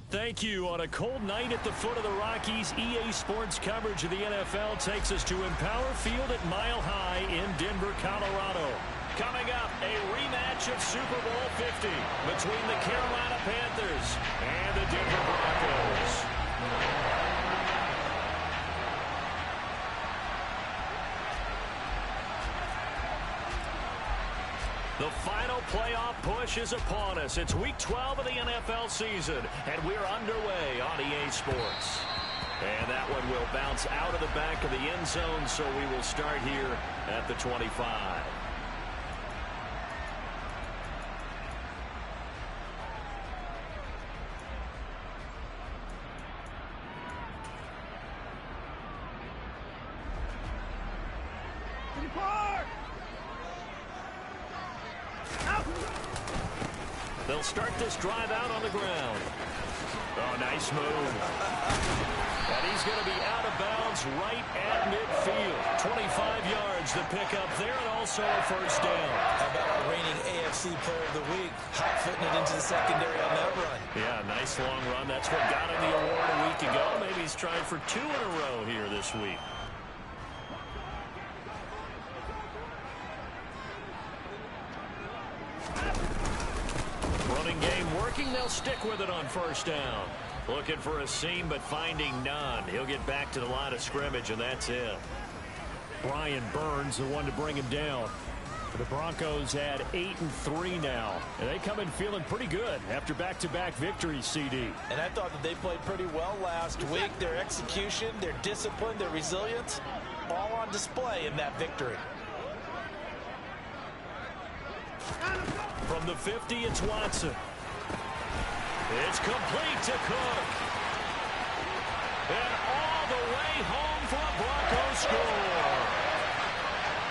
Thank you. On a cold night at the foot of the Rockies, EA Sports coverage of the NFL takes us to Empower Field at Mile High in Denver, Colorado. Coming up, a rematch of Super Bowl 50 between the Carolina Panthers and the Denver Broncos. The final playoff push is upon us. It's Week 12 of the NFL season, and we're underway on EA Sports. And that one will bounce out of the back of the end zone, so we will start here at the 25. They'll start this drive out on the ground. Oh, nice move. And he's going to be out of bounds right at midfield. 25 yards to pick up there, and also a first down. How about our reigning AFC Player of the Week, hot-footing it into the secondary on that run? Yeah, nice long run. That's what got him the award a week ago. Maybe he's trying for 2 in a row here this week. Running game working. They'll stick with it on first down. Looking for a seam, but finding none. He'll get back to the line of scrimmage, and that's it. Brian Burns, the one to bring him down. The Broncos had 8-3 now, and they come in feeling pretty good after back-to-back victories, CD. And I thought that they played pretty well last week. Their execution, their discipline, their resilience, all on display in that victory. From the 50, it's Watson. It's complete to Cook. And all the way home for a Broncos score.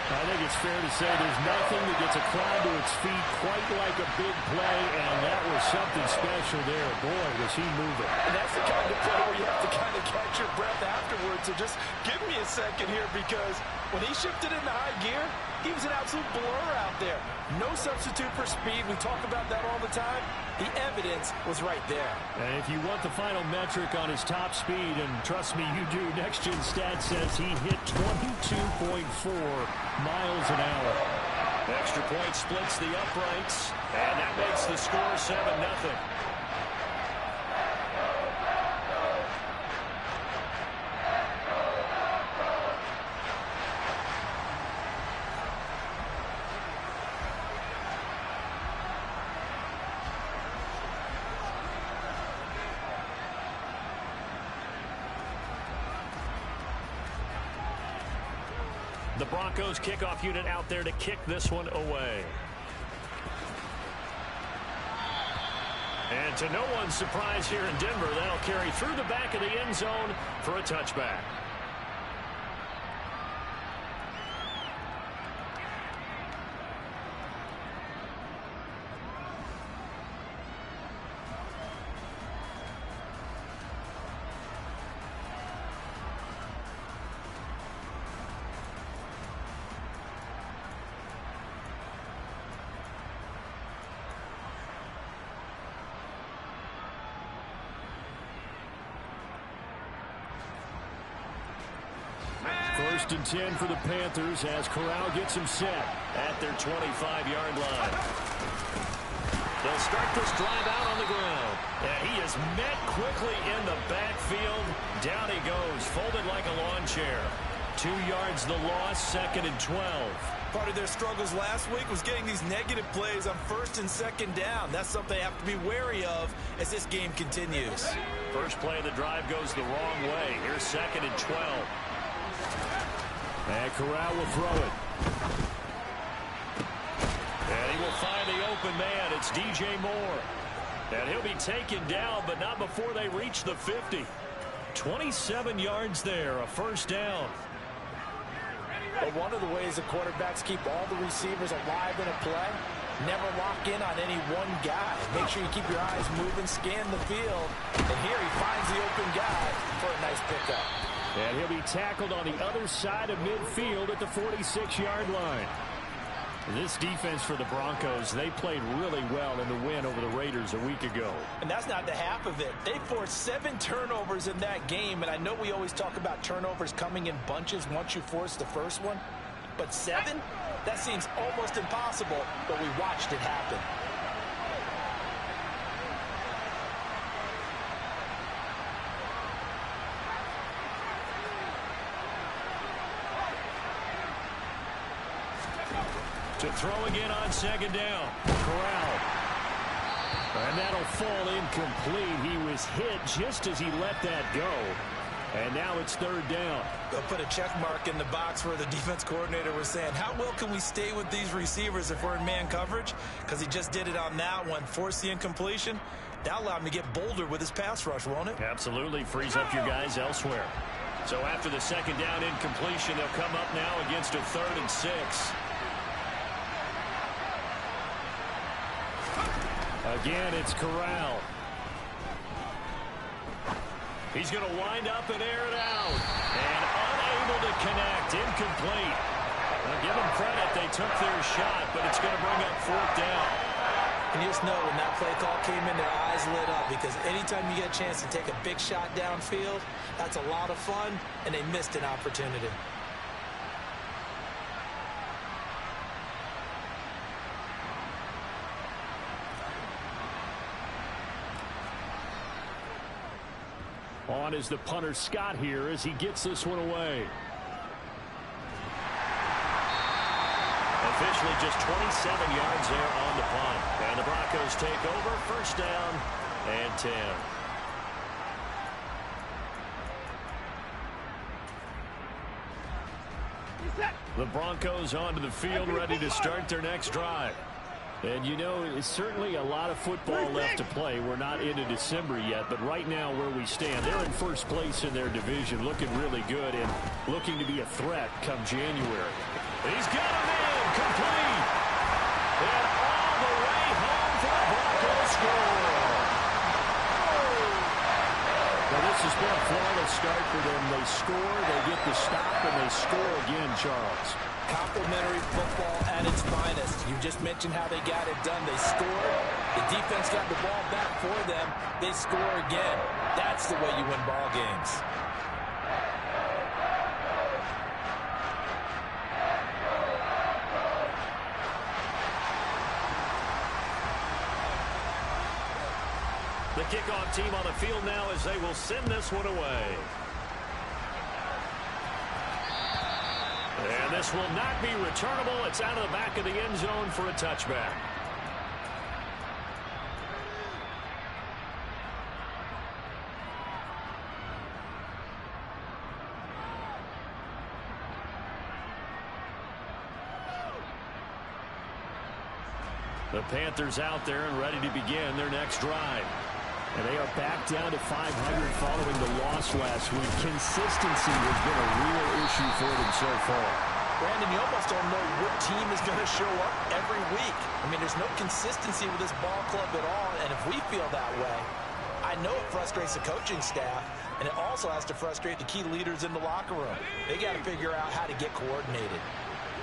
I think it's fair to say there's nothing that gets a crowd to its feet quite like a big play, and that was something special there. Boy, was he moving. And that's the kind of play where you have to kind of catch your breath afterwards. So just give me a second here, because when he shifted into high gear, he was an absolute blur out there. No substitute for speed. We talk about that all the time. The evidence was right there. And if you want the final metric on his top speed, and trust me, you do, Next Gen Stats says he hit 22.4 miles an hour. Extra point splits the uprights, and that makes the score 7-0. The Broncos kickoff unit out there to kick this one away. And to no one's surprise here in Denver, that'll carry through the back of the end zone for a touchback. First and 10 for the Panthers as Corral gets him set at their 25-yard line. They'll start this drive out on the ground. And he is met quickly in the backfield. Down he goes, folded like a lawn chair. 2 yards the loss, 2nd and 12. Part of their struggles last week was getting these negative plays on 1st and 2nd down. That's something they have to be wary of as this game continues. First play of the drive goes the wrong way. Here's 2nd and 12. And Corral will throw it. And he will find the open man. It's DJ Moore. And he'll be taken down, but not before they reach the 50. 27 yards there, a first down. But one of the ways the quarterbacks keep all the receivers alive in a play, never lock in on any one guy. Make sure you keep your eyes moving, scan the field. And here he finds the open guy for a nice pickup. And he'll be tackled on the other side of midfield at the 46-yard line. This defense for the Broncos, they played really well in the win over the Raiders a week ago. And that's not the half of it. They forced 7 turnovers in that game, and I know we always talk about turnovers coming in bunches once you force the first one, but 7? That seems almost impossible, but we watched it happen. To throw again on second down. Corral. And that'll fall incomplete. He was hit just as he let that go. And now it's third down. They'll put a check mark in the box where the defense coordinator was saying, how well can we stay with these receivers if we're in man coverage? Because he just did it on that one. Force the incompletion. That'll allow him to get bolder with his pass rush, won't it? Absolutely. Frees up your guys elsewhere. So after the second down incompletion, they'll come up now against a 3rd and 6. Again, it's Corral. He's going to wind up and air it out. And unable to connect. Incomplete. Now, give them credit. They took their shot, but it's going to bring up 4th down. And you just know when that play call came in, their eyes lit up, because anytime you get a chance to take a big shot downfield, that's a lot of fun, and they missed an opportunity. On is the punter Scott here as he gets this one away. Officially just 27 yards there on the punt. And the Broncos take over. 1st down and 10. The Broncos onto the field, ready to start their next drive. And, you know, it's certainly a lot of football left to play. We're not into December yet, but right now where we stand, they're in first place in their division, looking really good and looking to be a threat come January. He's got him in, complete. And all the way home for the Broncos score. Well, this has been a flawless start for them. They score, they get the stop, and they score again, Charles. Complimentary football at its finest. You just mentioned how they got it done. They scored. The defense got the ball back for them. They score again. That's the way you win ball games. The kickoff team on the field now as they will send this one away. And this will not be returnable. It's out of the back of the end zone for a touchback. The Panthers out there and ready to begin their next drive. And they are back down to 500 following the loss last week. Consistency has been a real issue for them so far. Brandon, you almost don't know what team is going to show up every week. I mean, there's no consistency with this ball club at all, and if we feel that way, I know it frustrates the coaching staff, and it also has to frustrate the key leaders in the locker room. They got to figure out how to get coordinated.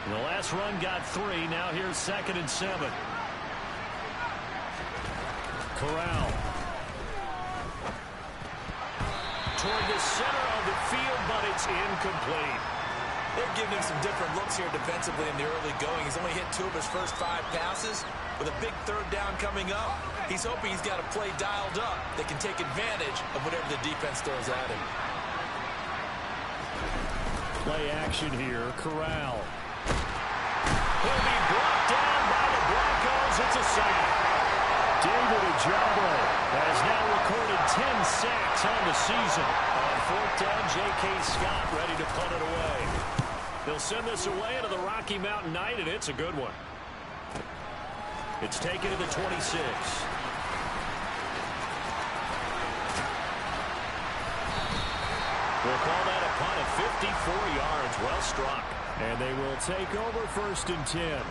The last run got 3. Now here's 2nd and 7. Corral. Toward the center of the field, but it's incomplete. They've given him some different looks here defensively in the early going. He's only hit 2 of his first 5 passes. With a big 3rd down coming up, he's hoping he's got a play dialed up that can take advantage of whatever the defense throws at him. Play action here. Corral. He'll be brought down by the Broncos. It's a sack. David Ojabo has now recorded 10 sacks on the season. On 4th down, J.K. Scott ready to punt it away. They'll send this away into the Rocky Mountain Night, and it's a good one. It's taken to the 26. We'll call that a punt of 54 yards. Well struck. And they will take over 1st and 10.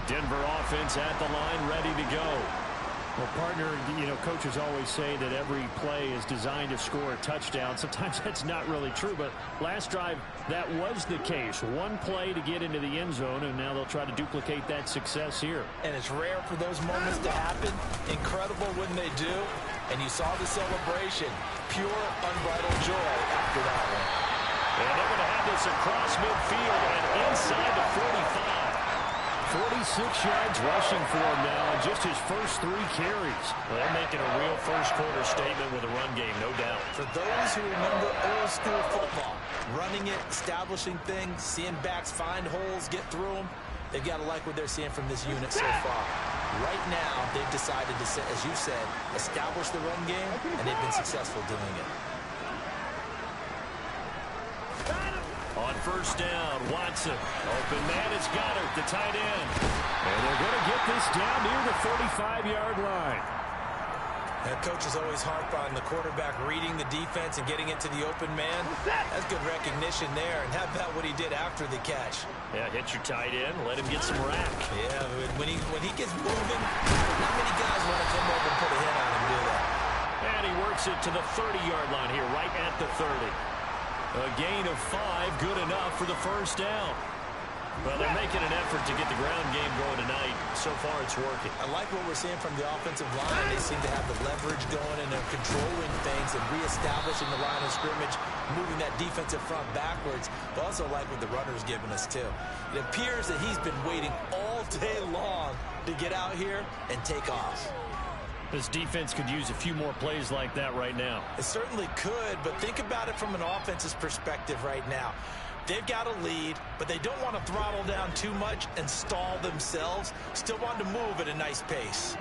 Denver offense at the line, ready to go. Well, partner, you know, coaches always say that every play is designed to score a touchdown. Sometimes that's not really true, but last drive, that was the case. One play to get into the end zone, and now they'll try to duplicate that success here. And it's rare for those moments to happen. Incredible when they do. And you saw the celebration. Pure, unbridled joy after that one. And they're going to have this across midfield and inside the 45. 46 yards rushing for him now on just his first 3 carries. Well, they're making a real first-quarter statement with a run game, no doubt. For those who remember old-school football, running it, establishing things, seeing backs find holes, get through them, they've got to like what they're seeing from this unit so far. Right now, they've decided to, as you said, establish the run game, and they've been successful doing it. On first down, Watson. Open man, it's Goddard, the tight end. And they're going to get this down near the 35-yard line. That coach is always harp on the quarterback reading the defense and getting it to the open man. That's good recognition there. And how about what he did after the catch? Yeah, hit your tight end, let him get some rack. Yeah, when he gets moving, not many guys want to come over and put a hit on him, do they? And he works it to the 30-yard line here, right at the 30. A gain of 5, good enough for the first down. Well, they're making an effort to get the ground game going tonight. So far, it's working. I like what we're seeing from the offensive line. They seem to have the leverage going, and they're controlling things and reestablishing the line of scrimmage, moving that defensive front backwards. But also like what the runner's giving us, too. It appears that he's been waiting all day long to get out here and take off. This defense could use a few more plays like that right now. It certainly could, but think about it from an offense's perspective right now. They've got a lead, but they don't want to throttle down too much and stall themselves. Still want to move at a nice pace.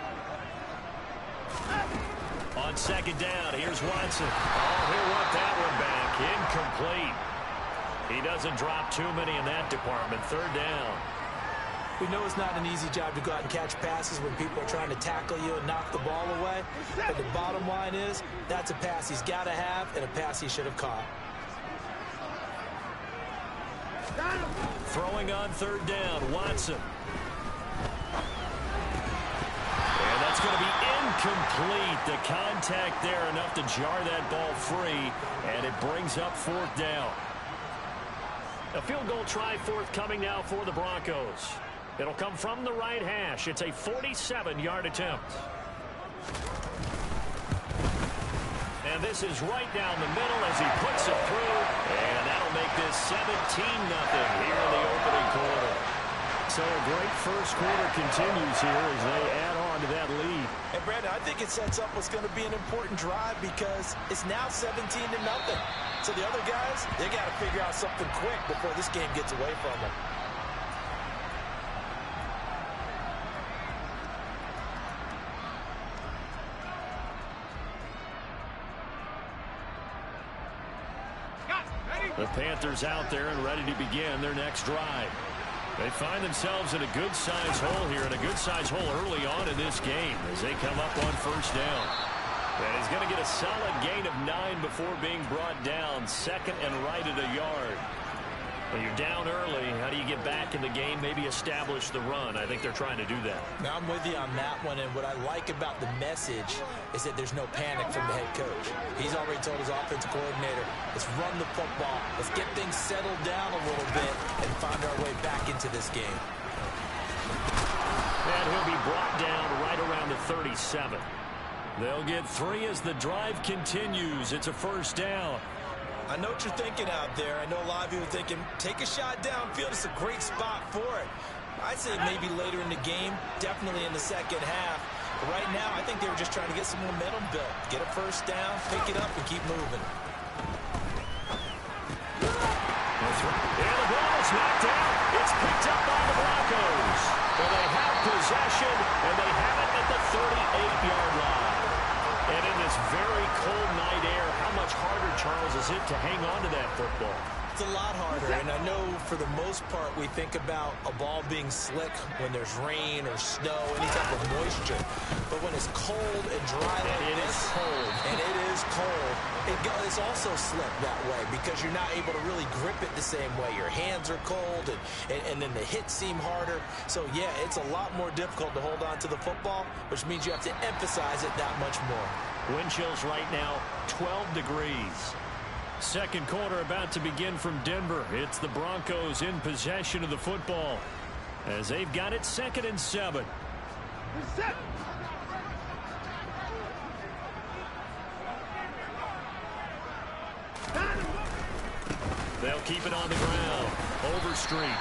On second down, here's Watson. Oh, he'll want that one back. Incomplete. He doesn't drop too many in that department. Third down. We know it's not an easy job to go out and catch passes when people are trying to tackle you and knock the ball away. But the bottom line is, that's a pass he's got to have and a pass he should have caught. Throwing on third down, Watson. And that's going to be incomplete. The contact there enough to jar that ball free, and it brings up fourth down. A field goal try forthcoming now for the Broncos. It'll come from the right hash. It's a 47-yard attempt. And this is right down the middle as he puts it through. And that'll make this 17-0 here in the opening quarter. So a great first quarter continues here as they add on to that lead. And Brandon, I think it sets up what's going to be an important drive because it's now 17-0. So the other guys, they got to figure out something quick before this game gets away from them. The Panthers out there and ready to begin their next drive. They find themselves in a good-sized hole here, and a good-sized hole early on in this game as they come up on first down. And he's going to get a solid gain of 9 before being brought down. Second and right at a yard. When you're down early, how do you get back in the game, maybe establish the run? I think they're trying to do that. Now, I'm with you on that one, and what I like about the message is that there's no panic from the head coach. He's already told his offensive coordinator, let's run the football, let's get things settled down a little bit and find our way back into this game. And he'll be brought down right around the 37. They'll get 3 as the drive continues. It's a first down. I know what you're thinking out there. I know a lot of you are thinking, take a shot downfield. It's a great spot for it. I'd say maybe later in the game, definitely in the second half. But right now, I think they were just trying to get some momentum built. Get a first down, pick it up, and keep moving. And the ball is knocked out. It's picked up by the Broncos. Well, they have possession, and they have it at the 38-yard line. And in this very cold night air, how much harder, Charles, is it to hang on to that football? It's a lot harder, and I know for the most part we think about a ball being slick when there's rain or snow, any type of moisture. But when it's cold and dry like this, and it is cold, it's also slick that way because you're not able to really grip it the same way. Your hands are cold, and then the hits seem harder. So, yeah, it's a lot more difficult to hold on to the football, which means you have to emphasize it that much more. Wind chills right now, 12 degrees. Second quarter about to begin from Denver. It's the Broncos in possession of the football as they've got it 2nd and 7. They'll keep it on the ground. Overstreet.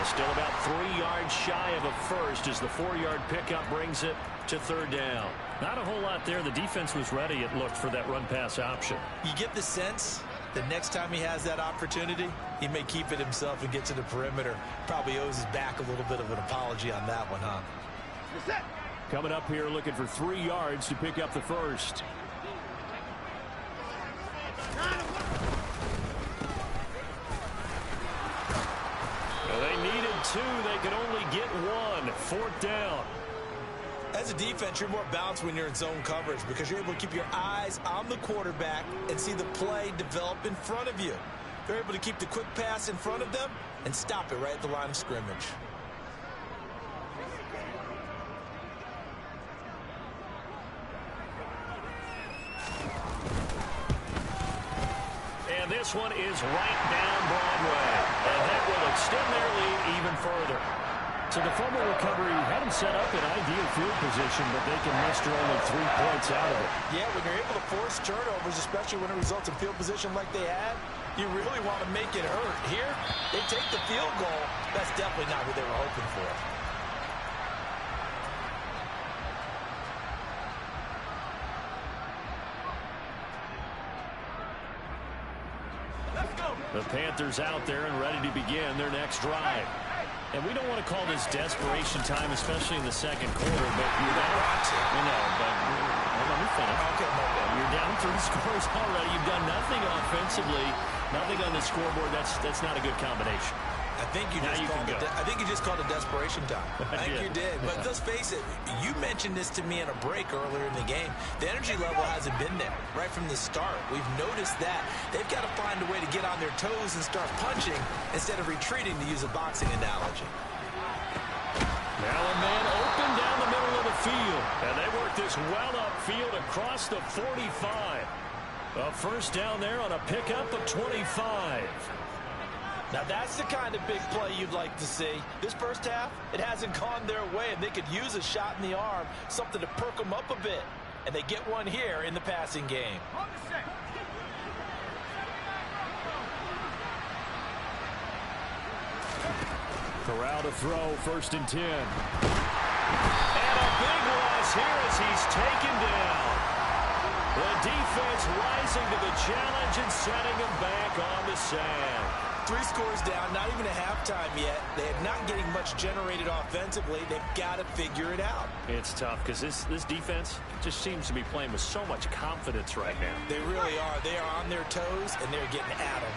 Still about 3 yards shy of a first as the 4-yard pickup brings it to 3rd down. Not a whole lot there. The defense was ready, it looked, for that run-pass option. You get the sense that next time he has that opportunity, he may keep it himself and get to the perimeter. Probably owes his back a little bit of an apology on that one, huh? Coming up here looking for 3 yards to pick up the first. They needed 2. They could only get 1. 4th down. As a defense, you're more balanced when you're in zone coverage because you're able to keep your eyes on the quarterback and see the play develop in front of you. They're able to keep the quick pass in front of them and stop it right at the line of scrimmage. And this one is right down Broadway. And that will extend their lead even further. So the fumble recovery had them set up in ideal field position, but they can muster only 3 points out of it. Yeah, when you're able to force turnovers, especially when it results in field position like they had, you really want to make it hurt. Here, they take the field goal. That's definitely not what they were hoping for. The Panthers out there and ready to begin their next drive. And we don't want to call this desperation time, especially in the second quarter, but you're down. Let me finish. Okay. You're down 3 scores already. You've done nothing offensively, nothing on the scoreboard. That's not a good combination. I think you just called it desperation time. I think you did. But let's face it, you mentioned this to me in a break earlier in the game. The energy level hasn't been there right from the start. We've noticed that. They've got to find a way to get on their toes and start punching instead of retreating, to use a boxing analogy. Now a man open down the middle of the field. And they work this well upfield across the 45. A first down there on a pickup of 25. Now, that's the kind of big play you'd like to see. This first half, it hasn't gone their way, and they could use a shot in the arm, something to perk them up a bit. And they get one here in the passing game. Corral to throw, 1st and 10. And a big loss here as he's taken down. The defense rising to the challenge and setting him back on the sand. 3 scores down, not even a halftime yet. They're not getting much generated offensively. They've got to figure it out. It's tough because this defense just seems to be playing with so much confidence right now. They really are. They are on their toes, and they're getting at them.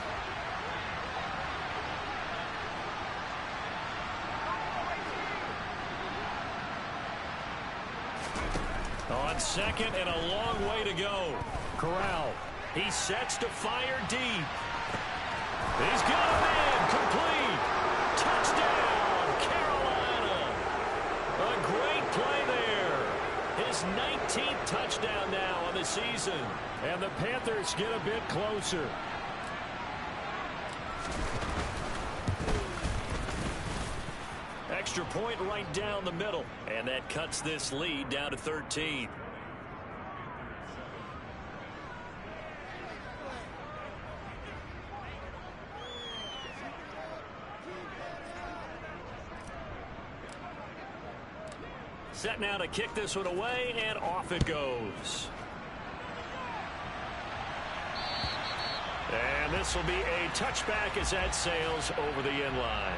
On 2nd and a long way to go. Corral, he sets to fire deep. He's got him in, complete. Touchdown, Carolina. A great play there. His 19th touchdown now on the season. And the Panthers get a bit closer. Extra point right down the middle. And that cuts this lead down to 13. Set now to kick this one away, and off it goes. And this will be a touchback as that sails over the end line.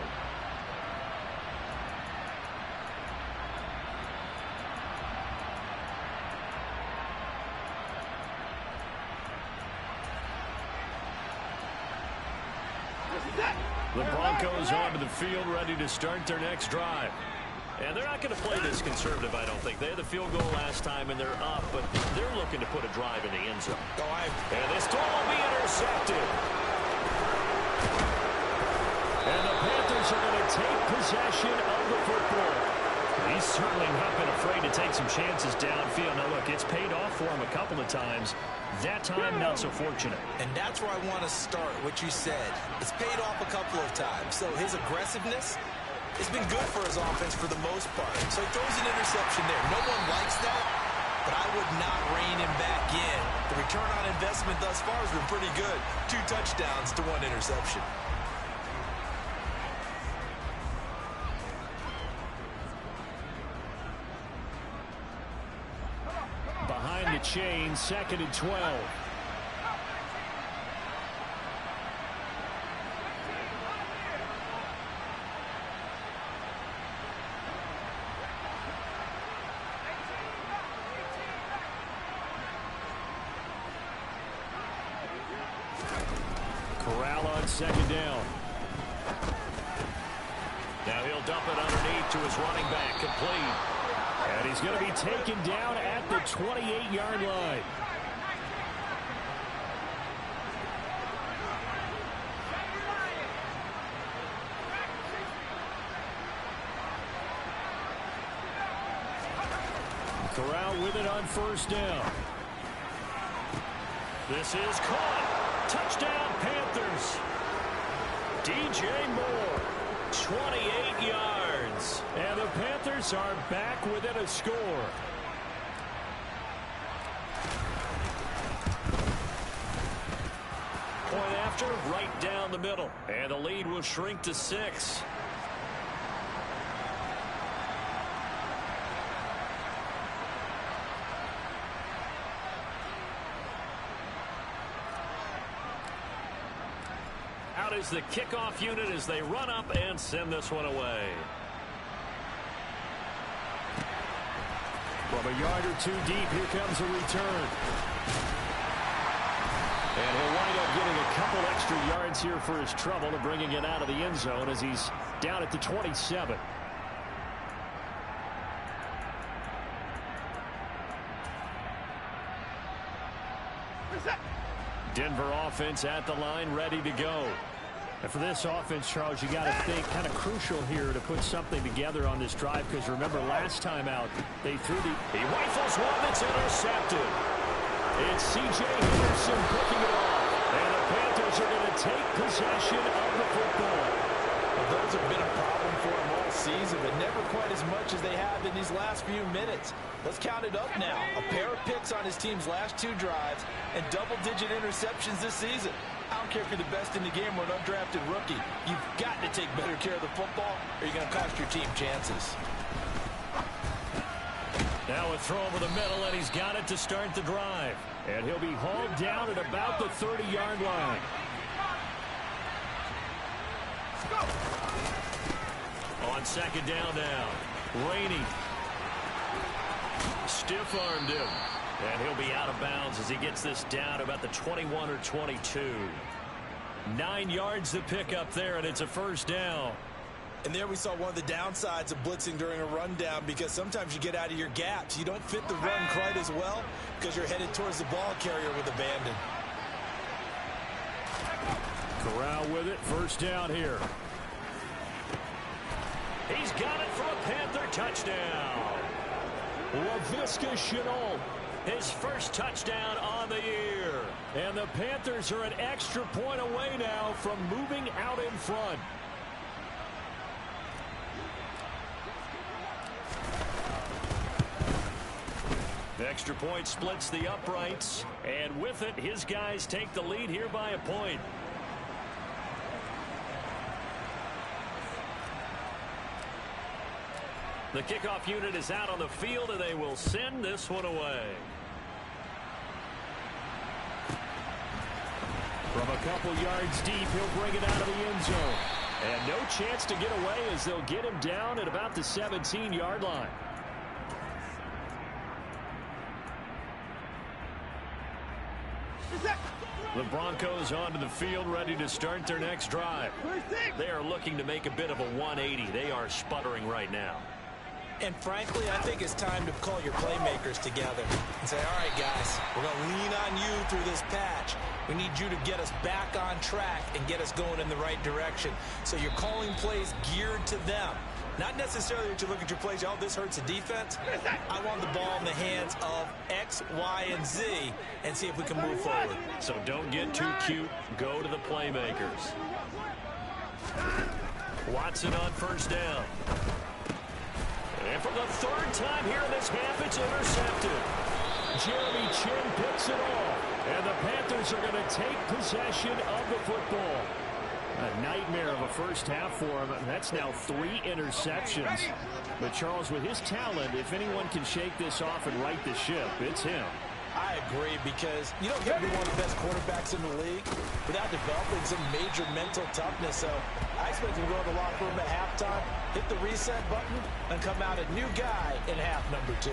The Broncos onto the field, ready to start their next drive. And they're not going to play this conservative, I don't think. They had the field goal last time, and they're up, but they're looking to put a drive in the end zone. And this throw will be intercepted. And the Panthers are going to take possession of the football. He's certainly not been afraid to take some chances downfield. Now, look, it's paid off for him a couple of times. That time, not so fortunate. And that's where I want to start, what you said. It's paid off a couple of times. So his aggressiveness has been good for his offense for the most part. So he throws an interception there. No one likes that, but I would not rein him back in. The return on investment thus far has been pretty good. 2 touchdowns to 1 interception. Behind the chain, 2nd and 12. Corral on 2nd down. Now he'll dump it underneath to his running back, complete. And he's going to be taken down at the 28-yard line. Corral with it on 1st down. This is caught. Touchdown, Panthers. DJ Moore, 28 yards. And the Panthers are back within a score. Point after, right down the middle. And the lead will shrink to 6. Out is the kickoff unit as they run up and send this one away. From a yard or 2 deep, here comes a return. And he'll wind up getting a couple extra yards here for his trouble and bringing it out of the end zone as he's down at the 27. Denver offense at the line, ready to go. And for this offense, Charles, you got to think kind of crucial here to put something together on this drive, because remember last time out, they threw the... He rifles one that's intercepted. It's C.J. Henderson picking it off. And the Panthers are going to take possession of the football. Well, those have been a problem for him all season, but never quite as much as they have in these last few minutes. Let's count it up now. A pair of picks on his team's last 2 drives and double-digit interceptions this season. I don't care if you're the best in the game or an undrafted rookie. You've got to take better care of the football or you're going to cost your team chances. Now a throw over the middle, and he's got it to start the drive. And he'll be hauled down at about the 30-yard line. On 2nd down now, Rainey stiff-armed him. And he'll be out of bounds as he gets this down about the 21 or 22. 9 yards to pick up there, and it's a 1st down. And there we saw one of the downsides of blitzing during a rundown, because sometimes you get out of your gaps. You don't fit the run quite as well because you're headed towards the ball carrier with abandon. Corral with it, 1st down here. He's got it for a Panther touchdown. Laviska Shenault, his 1st touchdown on the year. And the Panthers are an extra point away now from moving out in front. The extra point splits the uprights, and with it, his guys take the lead here by a point. The kickoff unit is out on the field, and they will send this one away. From a couple yards deep, he'll bring it out of the end zone. And no chance to get away as they'll get him down at about the 17-yard line. The Broncos onto the field, ready to start their next drive. They are looking to make a bit of a 180. They are sputtering right now. And frankly, I think it's time to call your playmakers together and say, all right, guys, we're going to lean on you through this patch. We need you to get us back on track and get us going in the right direction. So you're calling plays geared to them. Not necessarily that you look at your plays, oh, this hurts the defense. I want the ball in the hands of X, Y, and Z and see if we can move forward. So don't get too cute. Go to the playmakers. Watson on first down. And for the third time here in this half, it's intercepted. Jeremy Chin picks it off. And the Panthers are going to take possession of the football. A nightmare of a first half for him. That's now 3 interceptions. But Charles, with his talent, if anyone can shake this off and right the ship, it's him. I agree, because you don't get to be one of the best quarterbacks in the league without developing some major mental toughness. So I expect him to go to the locker room at halftime, hit the reset button, and come out a new guy in half number 2.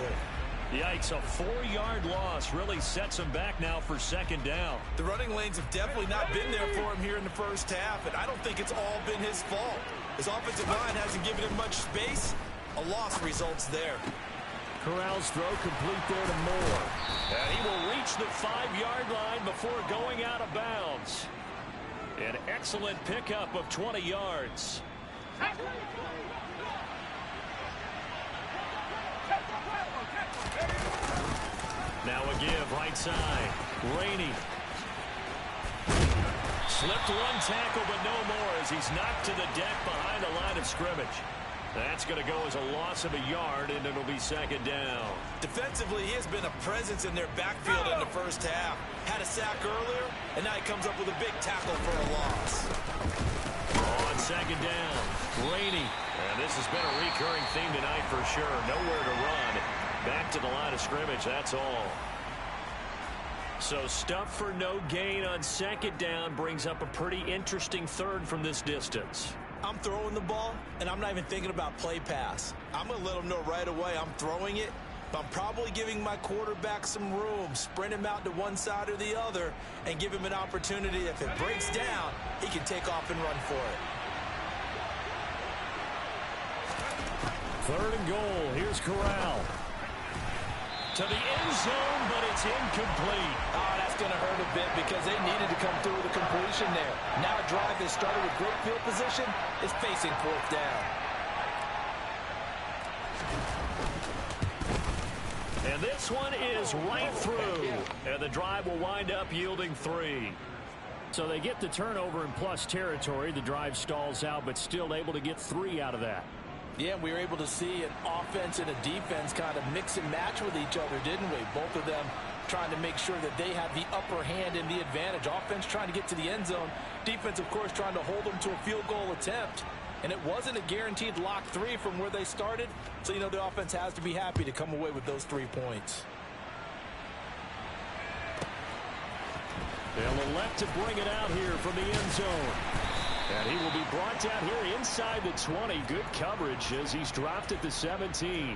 Yikes, a 4-yard loss really sets him back now for second down. The running lanes have definitely not been there for him here in the first half, and I don't think it's all been his fault. His offensive line hasn't given him much space. A loss results there. Corral's throw complete there to Moore. And he will reach the 5-yard line before going out of bounds. An excellent pickup of 20 yards. Now a give right side. Rainey. Slipped one tackle, but no more as he's knocked to the deck behind the line of scrimmage. That's going to go as a loss of a yard, and it'll be second down. Defensively, he has been a presence in their backfield in the first half. Had a sack earlier, and now he comes up with a big tackle for a loss. On second down, Rainey. And this has been a recurring theme tonight for sure. Nowhere to run. Back to the line of scrimmage, that's all. So stuff for no gain on second down brings up a pretty interesting third from this distance. I'm throwing the ball, and I'm not even thinking about play pass. I'm going to let them know right away I'm throwing it, but I'm probably giving my quarterback some room, sprint him out to one side or the other, and give him an opportunity. If it breaks down, he can take off and run for it. Third and goal. Here's Corral. To the end zone, but it's incomplete. Oh, that's going to hurt a bit because they needed to come through with a completion there. Now a drive that started with great field position is facing fourth down. And this one is right through. And the drive will wind up yielding 3. So they get the turnover in plus territory. The drive stalls out, but still able to get 3 out of that. Yeah, we were able to see an offense and a defense kind of mix and match with each other, didn't we? Both of them trying to make sure that they have the upper hand and the advantage. Offense trying to get to the end zone. Defense, of course, trying to hold them to a field goal attempt. And it wasn't a guaranteed lock 3 from where they started. So, you know, the offense has to be happy to come away with those 3 points. They'll elect to bring it out here from the end zone. And he will be brought down here inside the 20. Good coverage as he's dropped at the 17.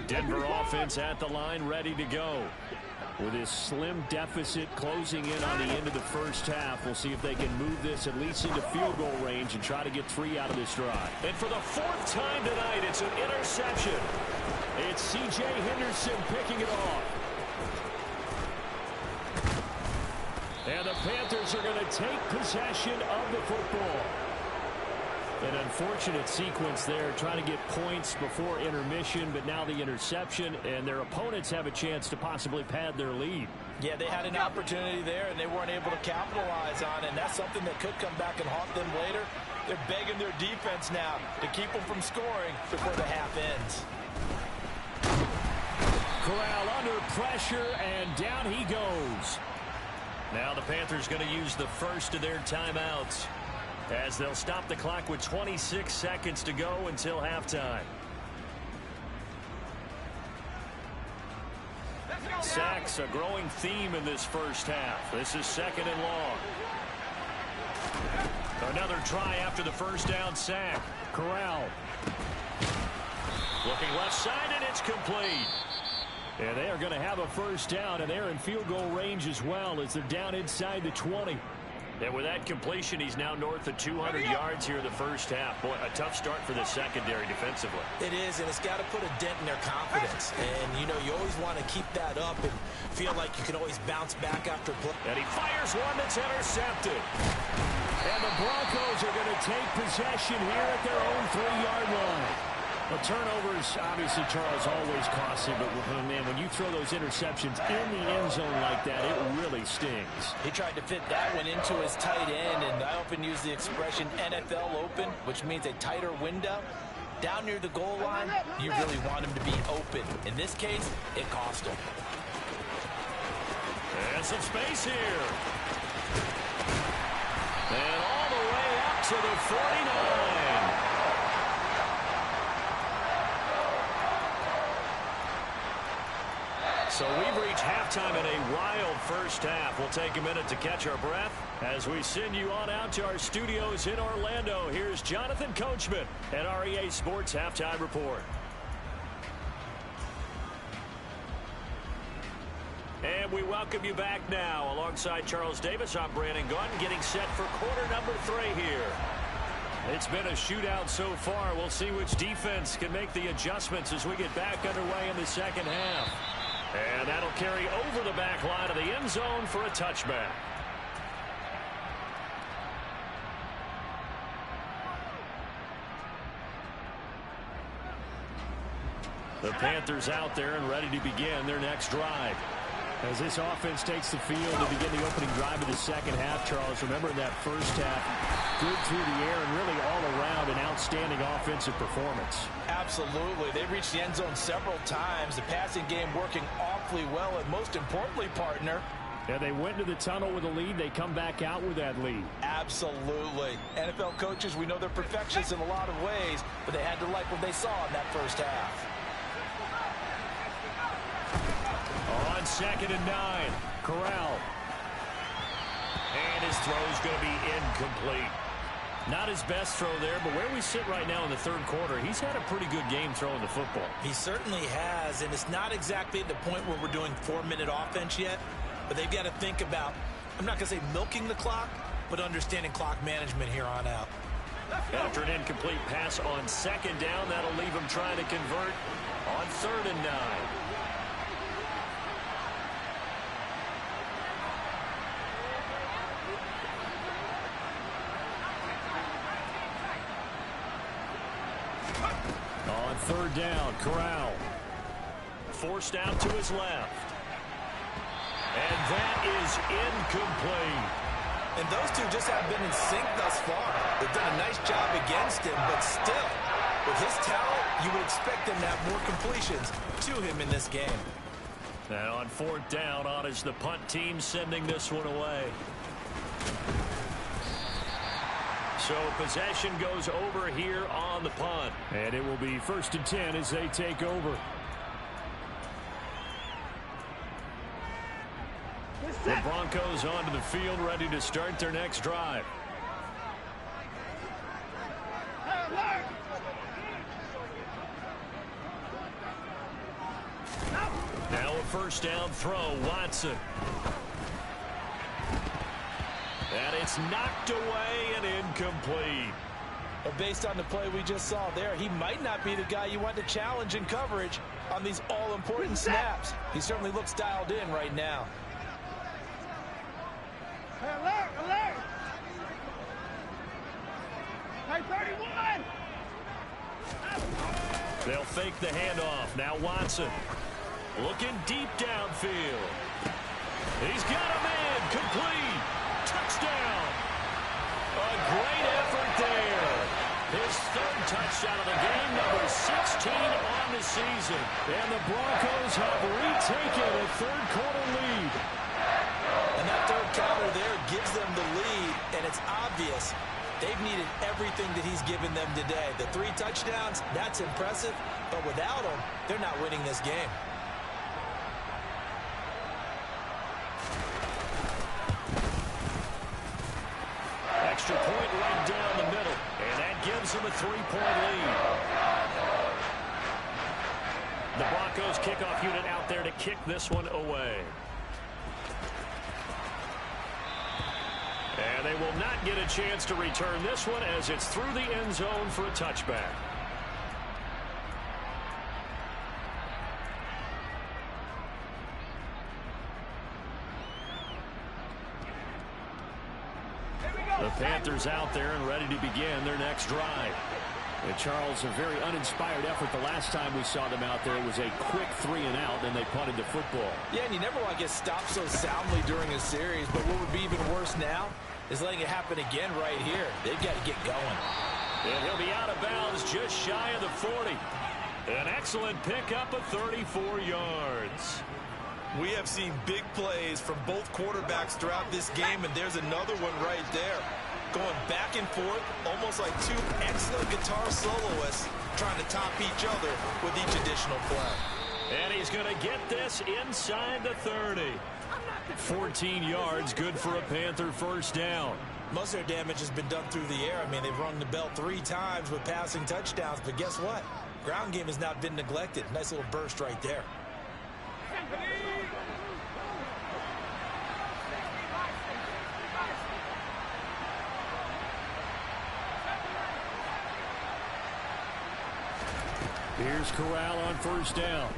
Denver offense at the line, ready to go. With his slim deficit closing in on the end of the first half, we'll see if they can move this at least into field goal range and try to get 3 out of this drive. And for the 4th time tonight, it's an interception. It's C.J. Henderson picking it off. And the Panthers are going to take possession of the football. An unfortunate sequence there, trying to get points before intermission, but now the interception, and their opponents have a chance to possibly pad their lead. Yeah, they had an opportunity there, and they weren't able to capitalize on it, and that's something that could come back and haunt them later. They're begging their defense now to keep them from scoring before the half ends. Corral under pressure, and down he goes. Now the Panthers going to use the first of their timeouts, as they'll stop the clock with 26 seconds to go until halftime. Sacks, a growing theme in this first half. This is 2nd and long. Another try after the first down sack. Corral. Looking left side, and it's complete. And they are going to have a first down, and they're in field goal range as well as they're down inside the 20. And with that completion, he's now north of 200 yards here in the first half. Boy, a tough start for the secondary defensively. It is, and it's got to put a dent in their confidence. And, you know, you always want to keep that up and feel like you can always bounce back after play. And he fires one that's intercepted. And the Broncos are going to take possession here at their own 3-yard line. Well, turnovers, obviously, Charles, always costly, but, man, when you throw those interceptions in the end zone like that, it really stings. He tried to fit that one into his tight end, and I often use the expression NFL open, which means a tighter window. Down near the goal line, you really want him to be open. In this case, it cost him. And some space here. And all the way up to the 49. So we've reached halftime in a wild first half. We'll take a minute to catch our breath as we send you on out to our studios in Orlando. Here's Jonathan Coachman at our EA Sports Halftime Report. And we welcome you back now. Alongside Charles Davis, I'm Brandon Gunn, getting set for quarter number 3 here. It's been a shootout so far. We'll see which defense can make the adjustments as we get back underway in the second half. And that'll carry over the back line of the end zone for a touchback. The Panthers out there and ready to begin their next drive. As this offense takes the field to begin the opening drive of the second half, Charles, remember in that first half, good through the air and really all around an outstanding offensive performance. Absolutely. They reached the end zone several times. The passing game working awfully well, and most importantly, partner, yeah, they went to the tunnel with a lead. They come back out with that lead. Absolutely. NFL coaches, we know they're perfectionists in a lot of ways, but they had to like what they saw in that first half. On 2nd and 9, Corral. And his throw's going to be incomplete. Not his best throw there, but where we sit right now in the third quarter, he's had a pretty good game throwing the football. He certainly has, and it's not exactly at the point where we're doing 4-minute offense yet, but they've got to think about, I'm not going to say milking the clock, but understanding clock management here on out. After an incomplete pass on 2nd down, that'll leave him trying to convert on 3rd and 9. On 3rd down, Corral. Forced out to his left. And that is incomplete. And those two just haven't been in sync thus far. They've done a nice job against him, but still, with his talent, you would expect them to have more completions to him in this game. And on 4th down, on is the punt team sending this one away. So possession goes over here on the punt. And it will be 1st and 10 as they take over. The Broncos onto the field, ready to start their next drive. Now a 1st down throw, Watson. And it's knocked away and incomplete. Well, based on the play we just saw there, he might not be the guy you want to challenge in coverage on these all-important snaps. He certainly looks dialed in right now. Alert! Alert! Hey, 31! They'll fake the handoff. Now Watson looking deep downfield. He's got him in. Complete. Touchdown. A great effort there. His 3rd touchdown of the game, number 16 on the season. And the Broncos have retaken a 3rd quarter lead. And that 3rd counter there gives them the lead, and it's obvious they've needed everything that he's given them today. The 3 touchdowns, that's impressive, but without him, they're not winning this game. Extra point right down the middle, and that gives them a 3-point lead. The Broncos kickoff unit out there to kick this one away. And they will not get a chance to return this one as it's through the end zone for a touchback. The Panthers out there and ready to begin their next drive. And Charles, a very uninspired effort the last time we saw them out there. It was a quick 3 and out, and they punted the football. Yeah, and you never want to get stopped so soundly during a series, but what would be even worse now is letting it happen again right here. They've got to get going. And he'll be out of bounds just shy of the 40. An excellent pickup of 34 yards. We have seen big plays from both quarterbacks throughout this game, and there's another one right there. Going back and forth, almost like two excellent guitar soloists trying to top each other with each additional play. And he's going to get this inside the 30. 14 yards, good for a Panther first down. Most of their damage has been done through the air. I mean, they've rung the bell 3 times with passing touchdowns, but guess what? Ground game has not been neglected. Nice little burst right there. Here's Corral on first down.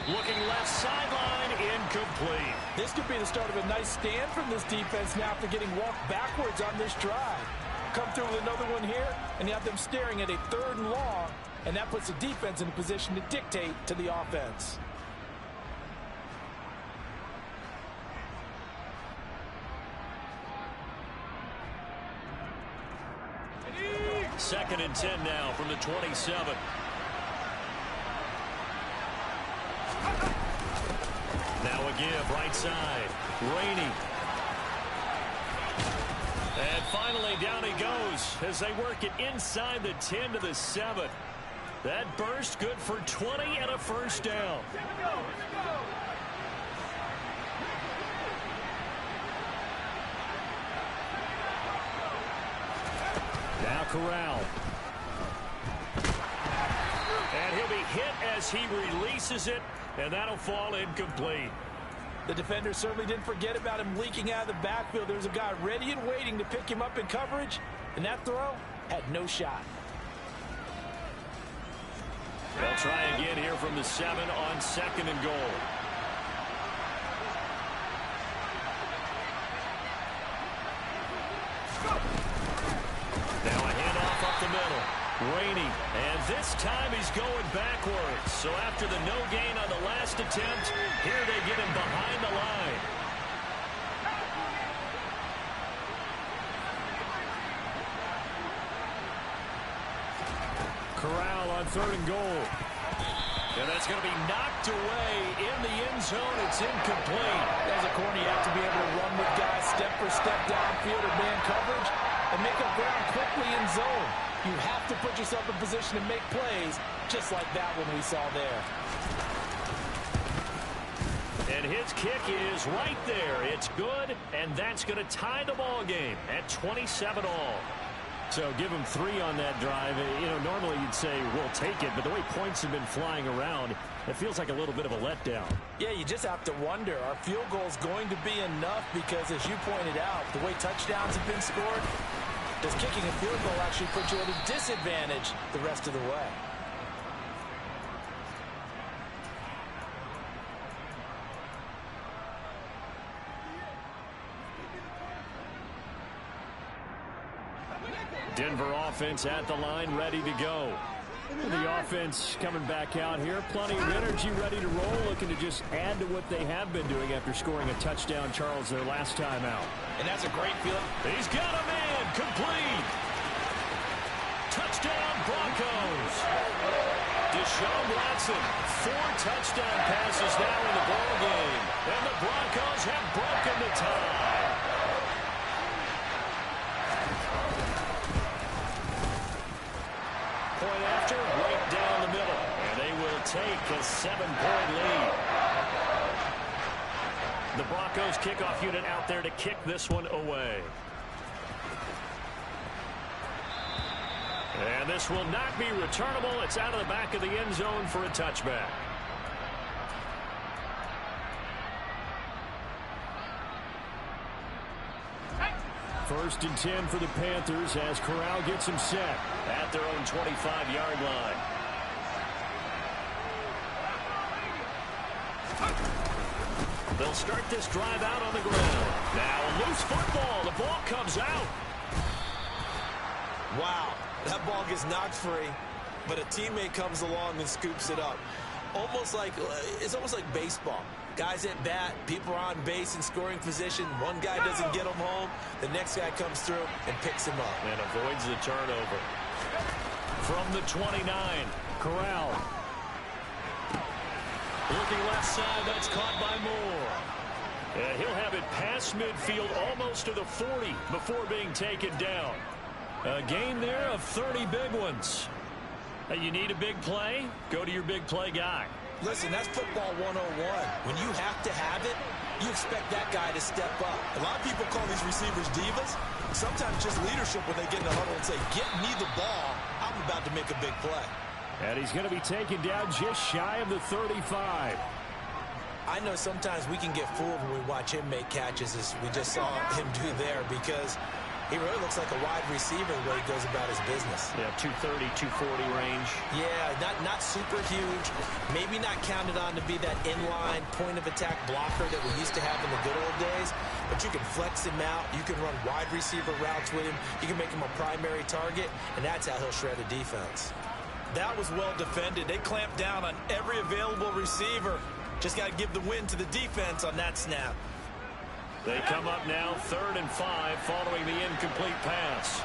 Looking left sideline, incomplete. This could be the start of a nice stand from this defense now after getting walked backwards on this drive. Come through with another one here, and you have them staring at a 3rd and long, and that puts the defense in a position to dictate to the offense. Second and 10 now from the 27. Now a give, right side. Rainey. And finally down he goes as they work it inside the 10 to the 7. That burst good for 20 and a first down. Now Corral. And he'll be hit as he releases it, and that'll fall incomplete. The defender certainly didn't forget about him leaking out of the backfield. There's a guy ready and waiting to pick him up in coverage, and that throw had no shot. They'll try again here from the 7 on 2nd and goal. Now a handoff up the middle. Rainey, and this time he's going backwards. So after the no gain on the last attempt, here they get him behind the line. Corral on 3rd and goal. And that's going to be knocked away in the end zone. It's incomplete. As a corner, you have to be able to run with guys step for step downfield or man coverage and make up ground quickly in zone. You have to put yourself in position to make plays, just like that one we saw there. And his kick is right there. It's good, and that's going to tie the ball game at 27 all. So give him 3 on that drive. You know, normally you'd say, we'll take it, but the way points have been flying around, it feels like a little bit of a letdown. Yeah, you just have to wonder, are field goals going to be enough? Because as you pointed out, the way touchdowns have been scored, does kicking a field goal actually put you at a disadvantage the rest of the way? Denver offense at the line, ready to go. The offense coming back out here. Plenty of energy, ready to roll, looking to just add to what they have been doing after scoring a touchdown, Charles, their last time out. And that's a great feeling. He's got a man, complete. Touchdown, Broncos. Deshaun Watson, 4 touchdown passes now in the ball game. And the Broncos have broken the tie. Point after, right down the middle. And they will take a 7-point lead. The Broncos kickoff unit out there to kick this one away. And this will not be returnable. It's out of the back of the end zone for a touchback. First and 10 for the Panthers as Corral gets him set at their own 25-yard line. They'll start this drive out on the ground. Now a loose football. The ball comes out. Wow, that ball gets knocked free, but a teammate comes along and scoops it up. It's almost like baseball. Guys at bat, people are on base in scoring position. One guy doesn't get him home. The next guy comes through and picks him up. And avoids the turnover. From the 29, Corral. Looking left side, that's caught by Moore. And he'll have it past midfield almost to the 40 before being taken down. A game there of 30 big ones. You need a big play? Go to your big play guy. Listen, that's football 101. When you have to have it, you expect that guy to step up. A lot of people call these receivers divas. Sometimes just leadership when they get in the huddle and say, get me the ball. I'm about to make a big play. And he's going to be taken down just shy of the 35. I know sometimes we can get fooled when we watch him make catches, as we just saw him do there, because he really looks like a wide receiver the way he goes about his business. Yeah, 230, 240 range. Yeah, not super huge. Maybe not counted on to be that inline point-of-attack blocker that we used to have in the good old days. But you can flex him out. You can run wide receiver routes with him. You can make him a primary target, and that's how he'll shred a defense. That was well defended. They clamped down on every available receiver. Just got to give the win to the defense on that snap. They come up now 3rd and 5 following the incomplete pass.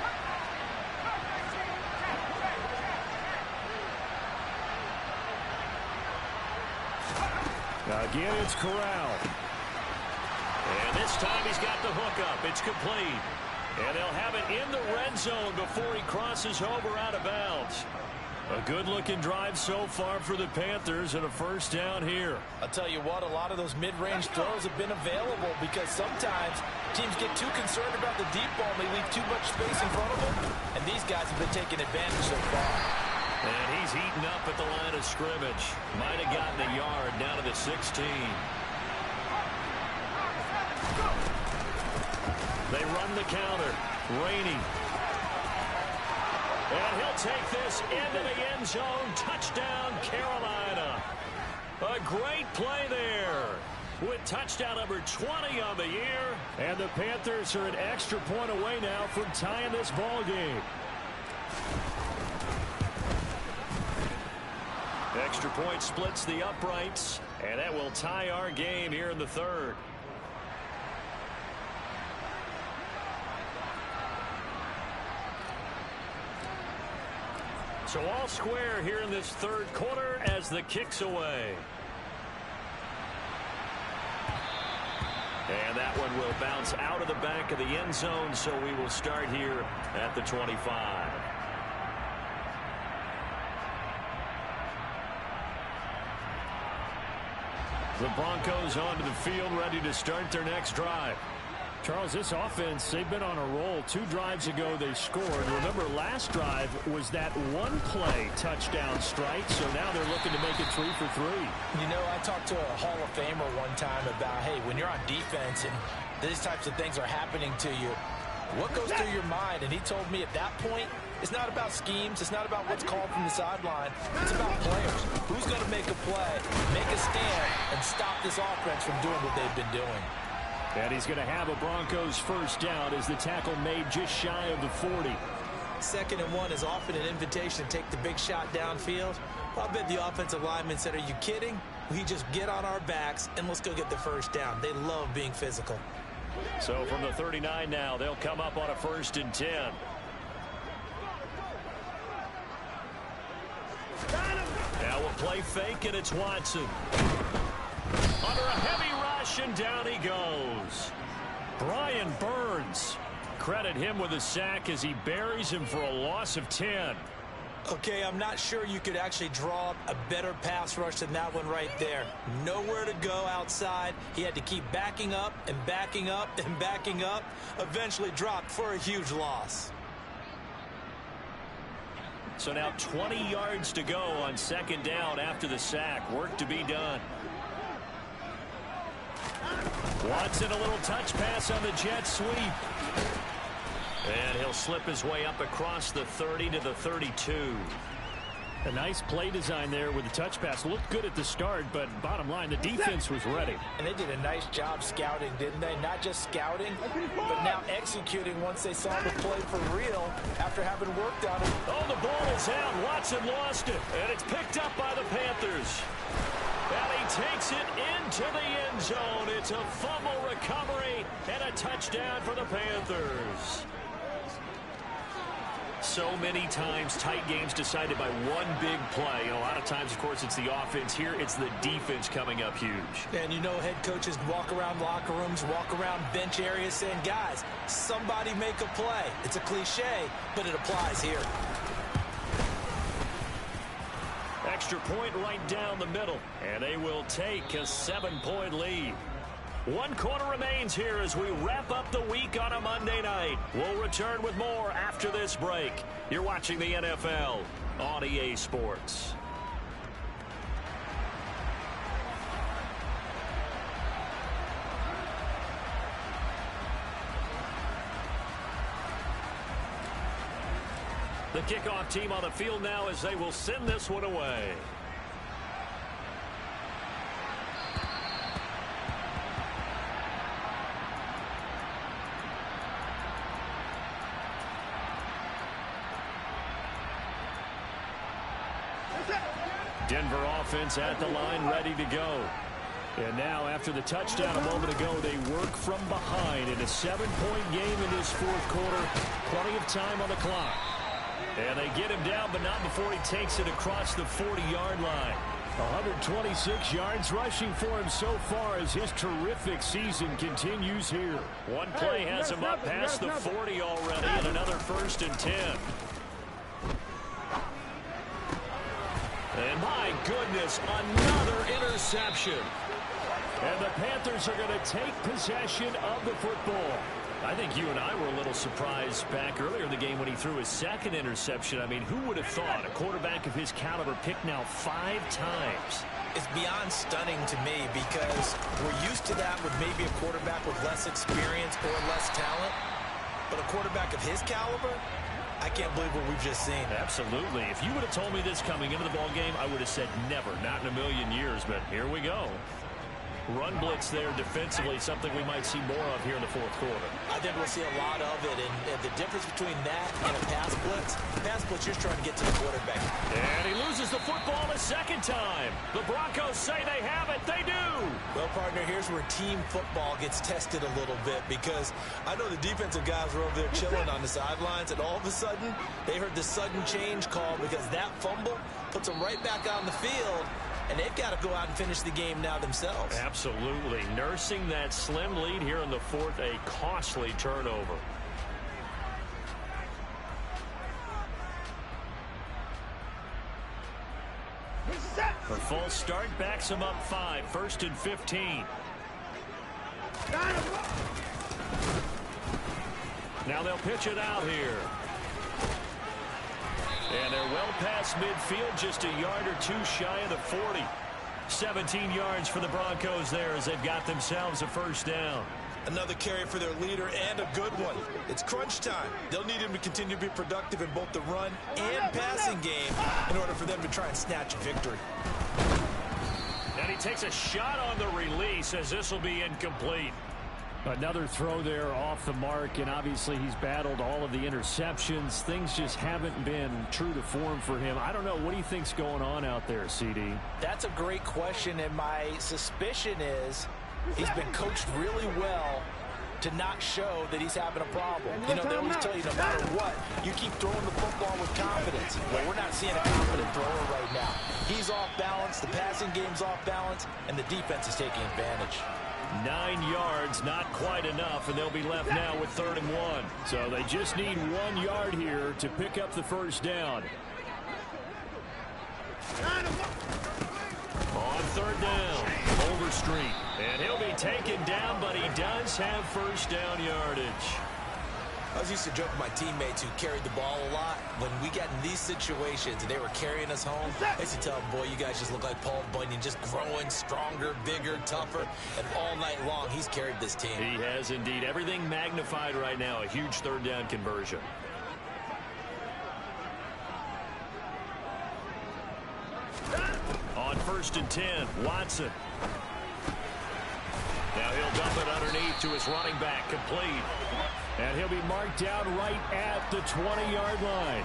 Again, it's Corral. And this time he's got the hook up. It's complete. And they'll have it in the red zone before he crosses over out of bounds. A good-looking drive so far for the Panthers and a first down here. I'll tell you what, a lot of those mid-range throws have been available because sometimes teams get too concerned about the deep ball and they leave too much space in front of them. And these guys have been taking advantage so far. And he's eaten up at the line of scrimmage. Might have gotten a yard down to the 16. They run the counter. Rainey. And he'll take this into the end zone. Touchdown, Carolina. A great play there with touchdown number 20 on the year. And the Panthers are an extra point away now from tying this ball game. Extra point splits the uprights, and that will tie our game here in the 3rd. So all square here in this 3rd quarter as the kick's away. And that one will bounce out of the back of the end zone, so we will start here at the 25. The Broncos onto the field, ready to start their next drive. Charles, this offense, they've been on a roll. 2 drives ago, they scored. Remember, last drive was that one-play touchdown strike, so now they're looking to make it 3 for 3. You know, I talked to a Hall of Famer one time about, hey, when you're on defense and these types of things are happening to you, what goes through your mind? And he told me at that point, it's not about schemes. It's not about what's called from the sideline. It's about players. Who's going to make a play, make a stand, and stop this offense from doing what they've been doing. And he's going to have a Broncos first down as the tackle made just shy of the 40. 2nd and 1 is often an invitation to take the big shot downfield. Well, I bet the offensive lineman said, are you kidding? We just get on our backs and let's go get the first down. They love being physical. So from the 39 now, they'll come up on a 1st and 10. Now we'll play fake, and it's Watson. Under a heavy rush, and down he goes. Brian Burns. Credit him with a sack as he buries him for a loss of 10. Okay, I'm not sure you could actually draw a better pass rush than that one right there. Nowhere to go outside. He had to keep backing up and backing up and backing up. Eventually dropped for a huge loss. So now 20 yards to go on second down after the sack. Work to be done. Watson, a little touch pass on the jet sweep. And he'll slip his way up across the 30 to the 32. A nice play design there with the touch pass. Looked good at the start, but bottom line, the defense was ready. And they did a nice job scouting, didn't they? Not just scouting, but now executing once they saw the play for real after having worked on it. Oh, the ball is out. Watson lost it, and it's picked up by the Panthers. And he takes it into the end zone. It's a fumble recovery and a touchdown for the Panthers. So many times tight games decided by one big play. And a lot of times, of course, it's the offense. Here, it's the defense coming up huge. And you know head coaches walk around locker rooms, walk around bench areas saying, guys, somebody make a play. It's a cliche, but it applies here. Extra point right down the middle. And they will take a 7-point lead. 1 quarter remains here as we wrap up the week on a Monday night. We'll return with more after this break. You're watching the NFL on EA Sports. The kickoff team on the field now as they will send this one away. Denver offense at the line, ready to go. And now, after the touchdown a moment ago, they work from behind in a 7-point game in this fourth quarter. Plenty of time on the clock. And they get him down, but not before he takes it across the 40-yard line. 126 yards rushing for him so far as his terrific season continues here. One play has him up past the 40 already, and another 1st and 10. And my goodness, another interception. And the Panthers are going to take possession of the football. I think you and I were a little surprised back earlier in the game when he threw his 2nd interception. I mean, who would have thought a quarterback of his caliber picked now 5 times? It's beyond stunning to me because we're used to that with maybe a quarterback with less experience or less talent. But a quarterback of his caliber, I can't believe what we've just seen. Absolutely. If you would have told me this coming into the ball game, I would have said never, not in a million years. But here we go. Run blitz there defensively, something we might see more of here in the fourth quarter. I think we'll see a lot of it, and the difference between that and a pass blitz, you're trying to get to the quarterback. And he loses the football a 2nd time. The Broncos say they have it. They do. Well, partner, here's where team football gets tested a little bit because I know the defensive guys were over there chilling on the sidelines, and all of a sudden, they heard the sudden change call because that fumble puts them right back on the field. And they've got to go out and finish the game now themselves. Absolutely. Nursing that slim lead here in the 4th, a costly turnover. A false start backs him up 5. 1st and 15. Now they'll pitch it out here. And they're well past midfield, just a yard or 2 shy of the 40. 17 yards for the Broncos there as they've got themselves a 1st down. Another carry for their leader and a good one. It's crunch time. They'll need him to continue to be productive in both the run and passing game in order for them to try and snatch a victory. And he takes a shot on the release as this will be incomplete. Another throw there off the mark, and obviously he's battled all of the interceptions. Things just haven't been true to form for him. I don't know. What do you think's going on out there, CD? That's a great question, and my suspicion is he's been coached really well to not show that he's having a problem. You know, they always tell you no matter what, you keep throwing the football with confidence. Well, we're not seeing a confident thrower right now. He's off balance, the passing game's off balance, and the defense is taking advantage. 9 yards, not quite enough, and they'll be left now with 3rd and 1. So they just need 1 yard here to pick up the 1st down. On 3rd down, Overstreet, and he'll be taken down, but he does have 1st down yardage. I was used to joke with my teammates who carried the ball a lot. When we got in these situations and they were carrying us home, I used to tell them, boy, you guys just look like Paul Bunyan, just growing stronger, bigger, tougher. And all night long, he's carried this team. He has indeed. Everything magnified right now. A huge third down conversion. On 1st and 10, Watson. Now he'll dump it underneath to his running back, complete. And he'll be marked down right at the 20-yard line.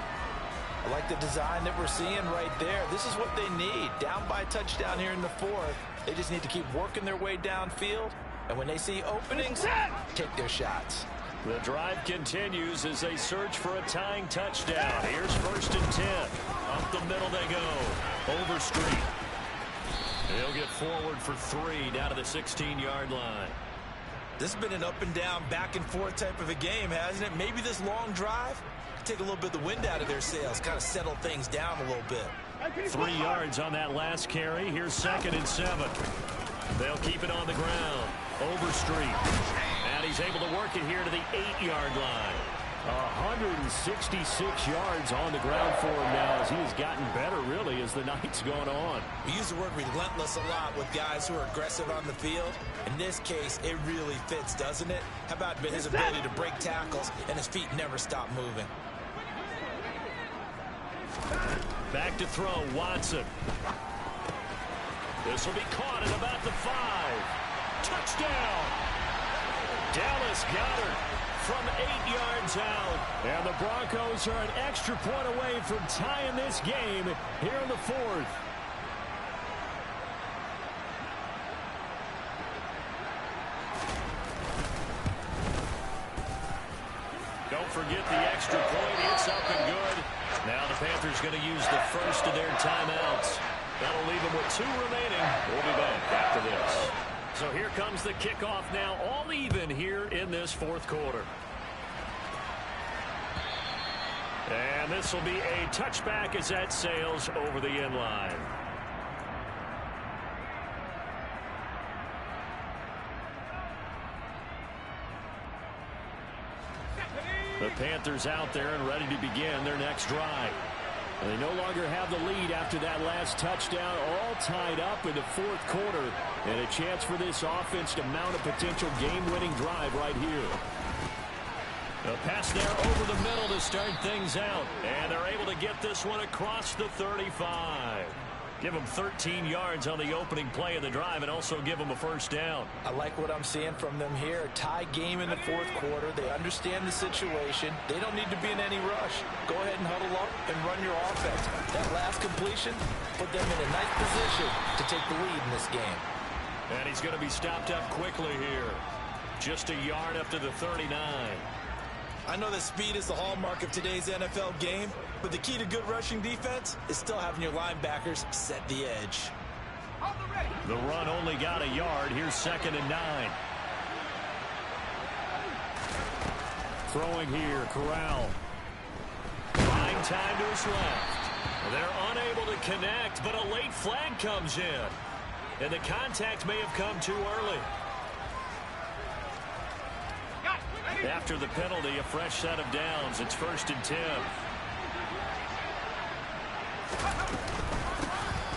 I like the design that we're seeing right there. This is what they need. Down by a touchdown here in the 4th. They just need to keep working their way downfield. And when they see openings, take their shots. The drive continues as they search for a tying touchdown. Here's 1st and 10. Up the middle they go. Overstreet. He'll get forward for 3 down to the 16-yard line. This has been an up and down, back and forth type of a game, hasn't it? Maybe this long drive could take a little bit of the wind out of their sails, kind of settle things down a little bit. 3 yards on that last carry. Here's 2nd and 7. They'll keep it on the ground. Overstreet. And he's able to work it here to the 8-yard line. 166 yards on the ground for him now as he has gotten better, really, as the night's gone on. We use the word relentless a lot with guys who are aggressive on the field. In this case, it really fits, doesn't it? How about his ability to break tackles and his feet never stop moving? Back to throw, Watson. This will be caught at about the 5. Touchdown! Dallas Goedert from 8 yards out. And the Broncos are an extra point away from tying this game here in the 4th. Don't forget the extra point. It's up and good. Now the Panthers going to use the first of their timeouts. That'll leave them with 2 remaining. We'll be back after this. So here comes the kickoff now, all even here in this 4th quarter. And this will be a touchback as that sails over the end line. The Panthers out there and ready to begin their next drive. And they no longer have the lead after that last touchdown, all tied up in the 4th quarter. And a chance for this offense to mount a potential game-winning drive right here. A pass there over the middle to start things out. And they're able to get this one across the 35. Give them 13 yards on the opening play of the drive and also give them a first down. I like what I'm seeing from them here. A tie game in the 4th quarter. They understand the situation. They don't need to be in any rush. Go ahead and huddle up and run your offense. That last completion put them in a nice position to take the lead in this game. And he's going to be stopped up quickly here. Just a yard up to the 39. I know that speed is the hallmark of today's NFL game, but the key to good rushing defense is still having your linebackers set the edge. The run only got a yard. Here's 2nd and 9. Throwing here, Corral. Buying time to his left. They're unable to connect, but a late flag comes in. And the contact may have come too early. After the penalty, a fresh set of downs. It's 1st and 10.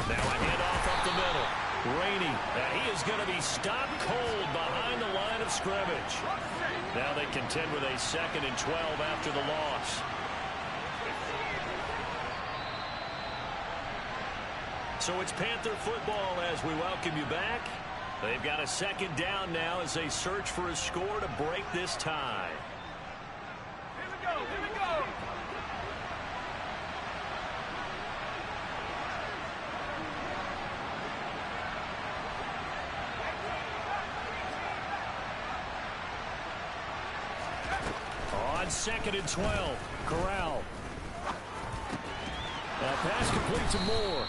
Now a handoff up the middle. Rainey, and he is going to be stopped cold behind the line of scrimmage. Now they contend with a 2nd and 12 after the loss. So it's Panther football as we welcome you back. They've got a 2nd down now as they search for a score to break this tie. Here we go, here we go. On 2nd and 12, Corral. Pass complete to Moore.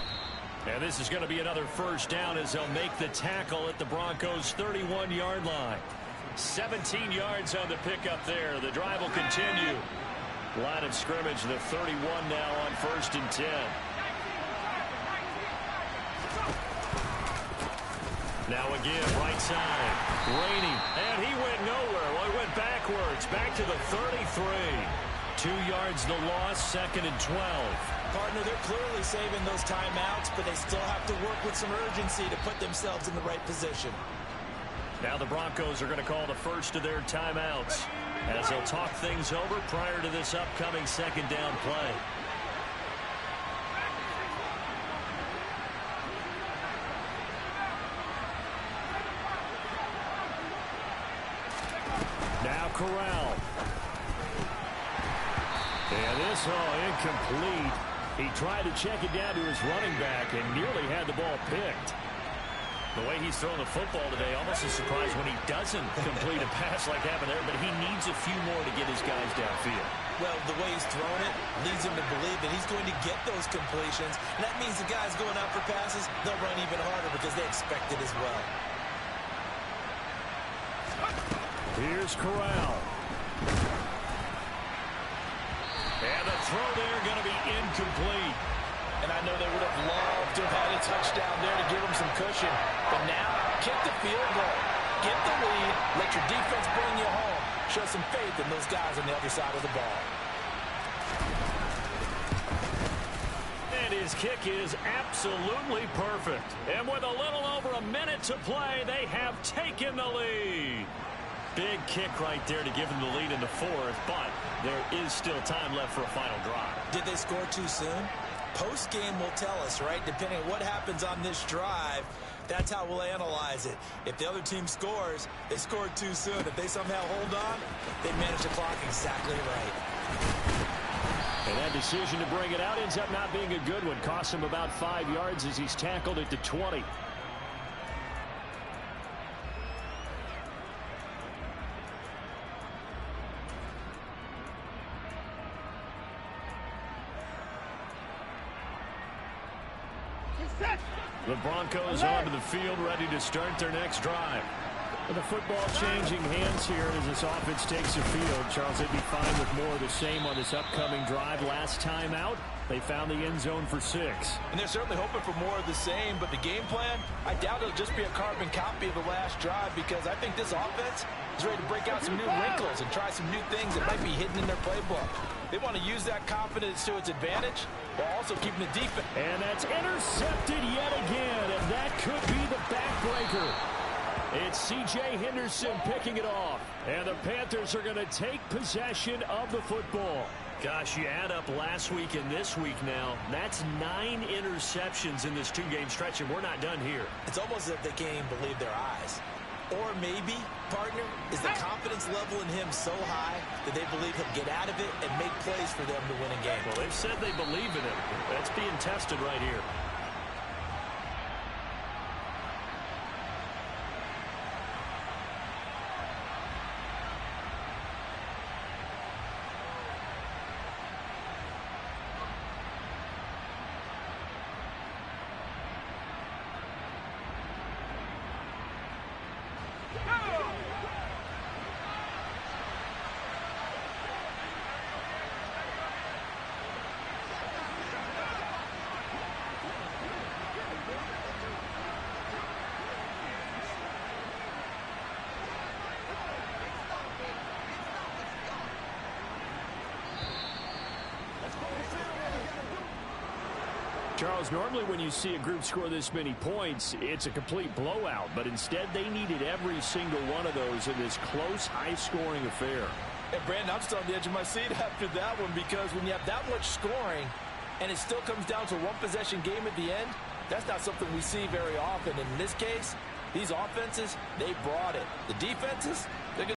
And this is going to be another first down as they'll make the tackle at the Broncos' 31-yard line. 17 yards on the pickup there. The drive will continue. Line of scrimmage, the 31 now on 1st and 10. Now again, right side. Rainey, and he went nowhere. Well, he went backwards, back to the 33. 2 yards the loss, 2nd and 12. Partner, they're clearly saving those timeouts, but they still have to work with some urgency to put themselves in the right position. Now the Broncos are going to call the first of their timeouts as they'll talk things over prior to this upcoming 2nd down play. Now Corral. And this, incomplete. He tried to check it down to his running back and nearly had the ball picked. The way he's throwing the football today, almost a surprise when he doesn't complete a pass like happened there, but he needs a few more to get his guys downfield. Well, the way he's throwing it leads him to believe that he's going to get those completions. And that means the guys going out for passes, they'll run even harder because they expect it as well. Here's Corral. And the throw there going to be incomplete. And I know they would have loved to have had a touchdown there to give them some cushion. But now, kick the field goal. Get the lead. Let your defense bring you home. Show some faith in those guys on the other side of the ball. And his kick is absolutely perfect. And with a little over a minute to play, they have taken the lead. Big kick right there to give them the lead in the 4th, but there is still time left for a final drive. Did they score too soon? Post-game will tell us, right? Depending on what happens on this drive, that's how we'll analyze it. If the other team scores, they scored too soon. If they somehow hold on, they manage the clock exactly right. And that decision to bring it out ends up not being a good one. Costs him about 5 yards as he's tackled at the 20. The Broncos onto the field, ready to start their next drive. With the football changing hands here as this offense takes the field. Charles, they'd be fine with more of the same on this upcoming drive. Last time out, they found the end zone for 6. And they're certainly hoping for more of the same, but the game plan, I doubt it'll just be a carbon copy of the last drive because I think this offense is ready to break out some new wrinkles and try some new things that might be hidden in their playbook. They want to use that confidence to its advantage while also keeping the defense. And that's intercepted yet again, and that could be the backbreaker. It's C.J. Henderson picking it off. And the Panthers are going to take possession of the football. Gosh, you add up last week and this week now. That's 9 interceptions in this 2-game stretch, and we're not done here. It's almost as if they can't even believe their eyes. Or maybe, partner, is the confidence level in him so high that they believe he'll get out of it and make plays for them to win a game. Well, they've said they believe in him. That's being tested right here. Charles, normally when you see a group score this many points, it's a complete blowout. But instead, they needed every single one of those in this close, high-scoring affair. And, Brandon, I'm still on the edge of my seat after that one because when you have that much scoring and it still comes down to a one-possession game at the end, that's not something we see very often. In this case, these offenses, they brought it. The defenses, they're going